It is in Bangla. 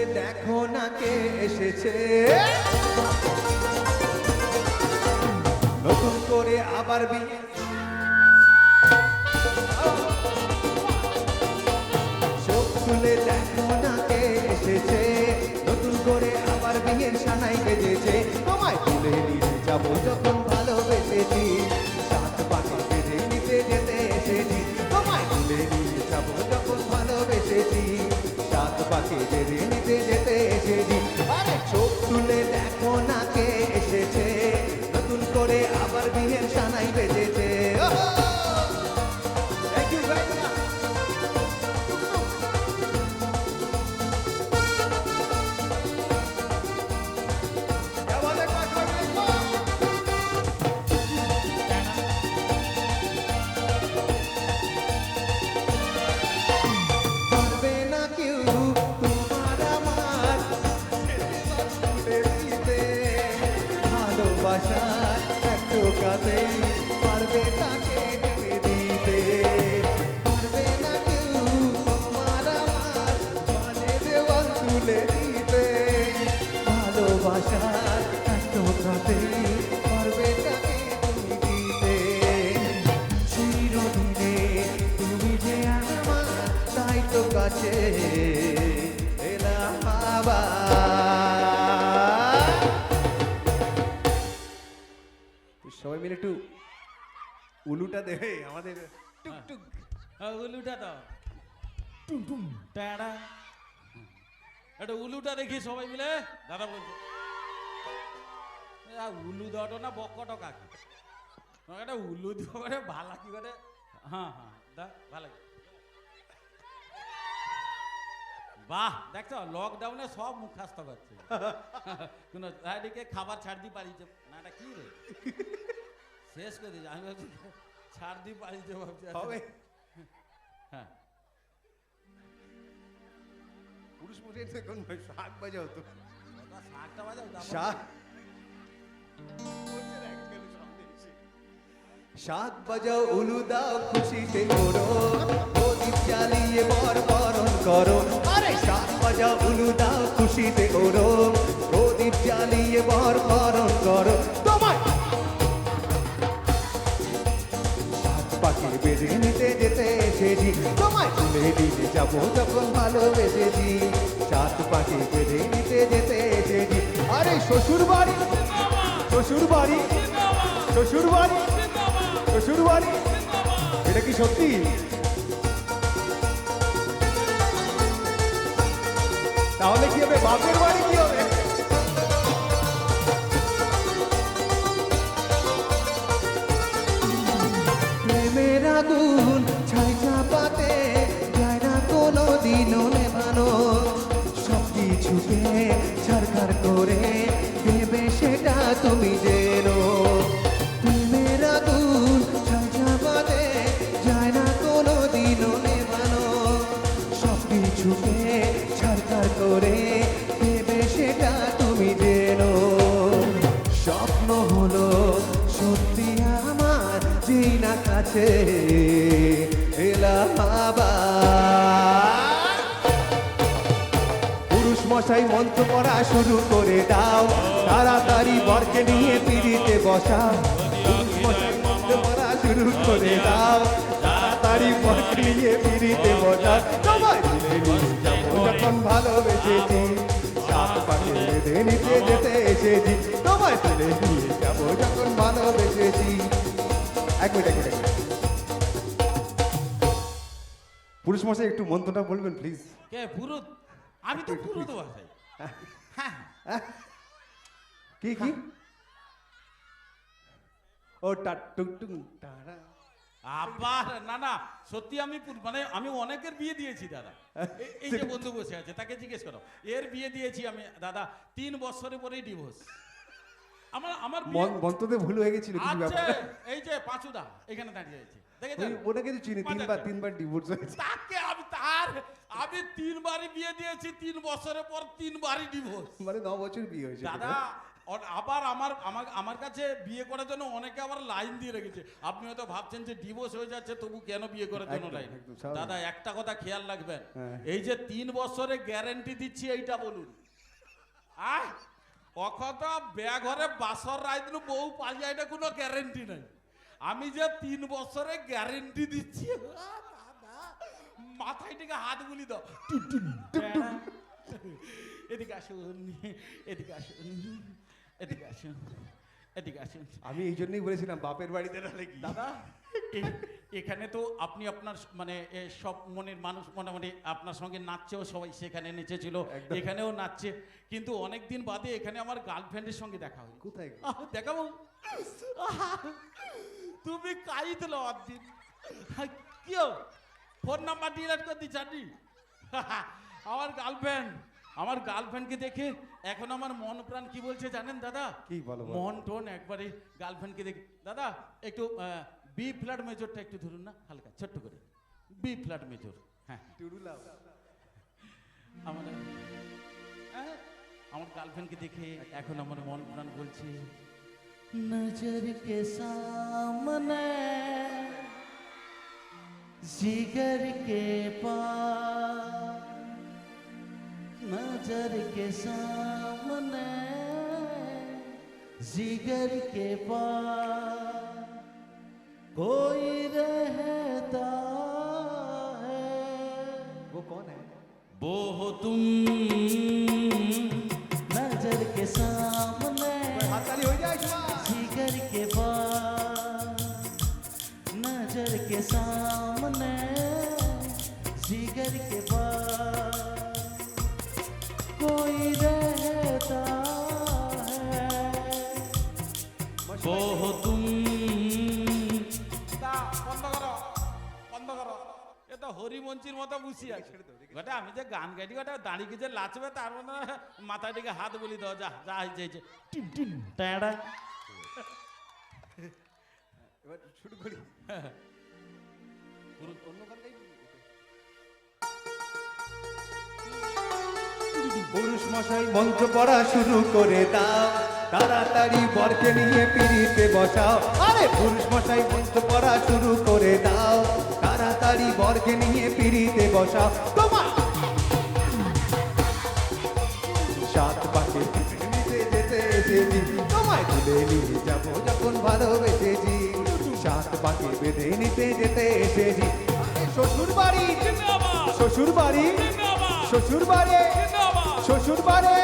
তুলে দেখো না কে এসেছে, নতুন করে আবার বিয়ে। চোখ তুলে দেখো না কে এসেছে, নতুন করে আবার বিয়ের সানাই বেজেছে। তোমায় তুলে নিয়ে যাবো যখন ভালোবেসেছি, সাত পাকে বেঁধে নিতে যেতে এসেছি। তোমায় তুলে নিয়ে যাবো যখন ভালোবেসেছি, সাত পাকে বেঁধে নিতে যেতে এসেছি। আরে চোখ তুলে দেখো না কে এসেছে, নতুন করে আবার বিয়ের সানাই বেজেছে। Thank you very much. পারবে না কেউ তোমার আমার তুলে দিতে, ভালোবাসার এক টোকাতে পারবে তাকে ঢেকে দিতে। পারবে না কেউ তোমার আমার মাঝে দেওয়াল তুলে দিতে, ভালোবাসার এক টোকাতে পারবে তাকে তুমি দিতে। চিরদিনে তুমি যে আমার, তাই তো কাছে এলাম আবার। সবাই মিলে একটু উলুটা দেবে আমাদের, টুকটুক উলুটা দাও, টাড়া একটা উলুটা দেখি সবাই মিলে। দাদা বলছে উলু দাও না বকটো কাকে, একটা উলু দিব করে ভালো কি করে। হ্যাঁ হ্যাঁ দা ভালো। বাহ দেখছো লকডাউনে সব মুখাস্ত করছে। কোন এদিকে খাবার ছাড় দি পারিছে না, এটা কি রে শেষ করে দিয়েছে। আমি ভাবছি ছাড় দি পারিছে ভাবছি হবে। হ্যাঁ পুরুষ মশাই দেখুন শাক বাজাও তো, শাকটা বাজাও শাক শাক বাজাও উলু দাও খুশিতে করো, প্রদীপ জ্বালিয়ে বর বরণ করো। আরে শাক বাজাও উলু দাও খুশিতে করো, প্রদীপ জ্বালিয়ে বর বরণ করো। তোমায় সাত পাকে বেঁধে নিতে যেতে এসেছি, তোমায় তুলে দিতে যাবো যখন ভালোবেসেছি, সাত পাকে বেঁধে নিতে যেতে এসেছি। আরে শ্বশুর বাড়ি শ্বশুর বাড়ি শ্বশুর বাড়ি শ্বশুর বাড়ি, এটা কি সত্যি? তাহলে কি হবে? বাপের বাড়ি কি হবে? প্রেমের আগুন ছাই চাপাতে যায় না কোনো দিনও নেভানো, সব কিছুকে ছাড়খাড় করে দেবে সেটা তুমি জেনো। প্রেমের আগুন ছাই চাপাতে যায় না কোনো দিনও নেভানো, সব কিছুকে ছাড়খাড় করে দেবে সেটা তুমি জেনো। স্বপ্ন হলো সত্যি আমার, যেই না কাছে এলাম আবার। পুরুষ মশাই মন্ত্র পড়া শুরু করে দাও, তাড়াতাড়ি বরকে নিয়ে পিড়িতে বসা। পুরুষ মশাই মন্ত্র পড়া শুরু করে দাও, তাড়াতাড়ি বরকে নিয়ে পিড়িতে বসা। তোমায় তুলে নিয়ে যাবো যখন ভালোবেসেছি, সাত পাকে বেঁধে নিতে যেতে এসেছি। তোমায় তুলে নিয়ে যাবো যখন ভালোবেসেছি। এক মিনিট এক মিনিট। পুরুষ মশাই একটু মন্ত্রটা বলবেন প্লিজ। কে পুরুত? আমি তো পুরুত ভাষাই। হ্যাঁ কি কি? ও টা টুক টুক টাড়া। আবার না না সত্যি আমি মানে আমি অনেকের বিয়ে দিয়েছি দাদা। এই যে বন্ধু বসে আছে তাকে জিজ্ঞেস করো, এর বিয়ে দিয়েছি আমি দাদা 3 বছরের পরেই ডিভোর্স। আমার মন্ত্রতে ভুল হয়ে গেছিল কিছু ব্যাপার। এই যে পাঁচুদা এখানে দাঁড়িয়ে আছে ওটাকে তো চিনি, তিনবার ডিভোর্স হয়েছে। তাকে আমি 3 বারই বিয়ে দিয়েছি, 3 বছরের পর 3 বারই ডিভোর্স। মানে 9 বছর বিয়ে হয়েছে দাদা। আবার আমার কাছে বিয়ে করার জন্য অনেকে আবার লাইন দিয়ে রেখেছে। আপনি হয়তো ভাবছেন যে ডিভোর্স হয়ে যাচ্ছে তবু কেন বিয়ে করার জন্য একদম, লাইন। একদম স্বাভাবিক। দাদা একটা কথা খেয়াল রাখবেন, হ্যাঁ। এই যে 3 বছরে গ্যারান্টি দিচ্ছি এইটা বলুন। অকথা বেঘরে বাসর রায় দিন বউ পালিয়ে, এটা কোনো গ্যারেন্টি নাই। আমি যে 3 বছরে গ্যারেন্টি দিচ্ছি, মাথায় থেকে হাত গুলি দাও। এদিকে আসুন, এদিকে আসুন, এদিকে আসুন, এদিকে আসুন। আমি এই জন্যই বলেছিলাম বাপের বাড়িতে নাহলে কি। দাদা এখানে তো আপনি আপনার মানে সব মনের মানুষ মোটামুটি আপনার সঙ্গে নাচছেও, সবাই সেখানে নেচেছিল, একদম। এখানেও নাচছে, কিন্তু অনেক দিন বাদে এখানে আমার গার্লফ্রেন্ডের সঙ্গে দেখা হয়। কোথায়? দেখাবো? তুমি কাইতলো অদিন কি ফোন নাম্বার ডিলিট করে দিচ্ছি। আমার গার্লফ্রেন্ডকে দেখে এখন আমার মন প্রাণ কি বলছে জানেন দাদা? কি বলো? মন টোন একবারে গার্লফ্রেন্ডকে দেখে। দাদা একটু বি ফ্ল্যাট মেজরটা একটু ধরুন না, হালকা ছোট্ট করে বি ফ্ল্যাট মেজর। হ্যাঁ আমার গার্লফ্রেন্ডকে দেখে এখন আমার মন প্রাণ বলছে, নজর কে সামনে जिगर के पास, नजर के सामने जिगर के पास कोई रहता है। वो कौन है? वो हो तुम, नजर के सामने हाथताली हो जाए जिगर के पास, नजर के सामने जिगर के पास कोई रहता है, वो हो तुम। বন্ধ করো, এটা হরিমঞ্চির মতো বুঝি আছে। গোটা আমি যে গান গাইটি, গোটা দাঁড়িয়ে যে লাচবে, তার মধ্যে মাথায় দিকে হাত বলি দাও, যা যা হয়েছে টিম টিম টাড়া। এবার শুরু করি। অন্য গান গাইবি? পুরুষ মশাই মন্ত্র পড়া শুরু করে দাও, তাড়াতাড়ি বরকে নিয়ে পিড়িতে বসাও। আরে পুরুষ মশাই মন্ত্র পড়া শুরু করে দাও, তাড়াতাড়ি বরকে নিয়ে পিড়িতে বসাও। তোমার 7 পাকে নিতে যেতে এসেছি, তোমায় তুলে নিয়ে যাবো যখন ভালোবেসেছি। 7 পাকে বেঁধে নিতে যেতে এসেছি। শ্বশুর বাড়ি, শ্বশুর বাড়ি, শ্বশুর বাড়ি, শ্বশুর বাড়ি।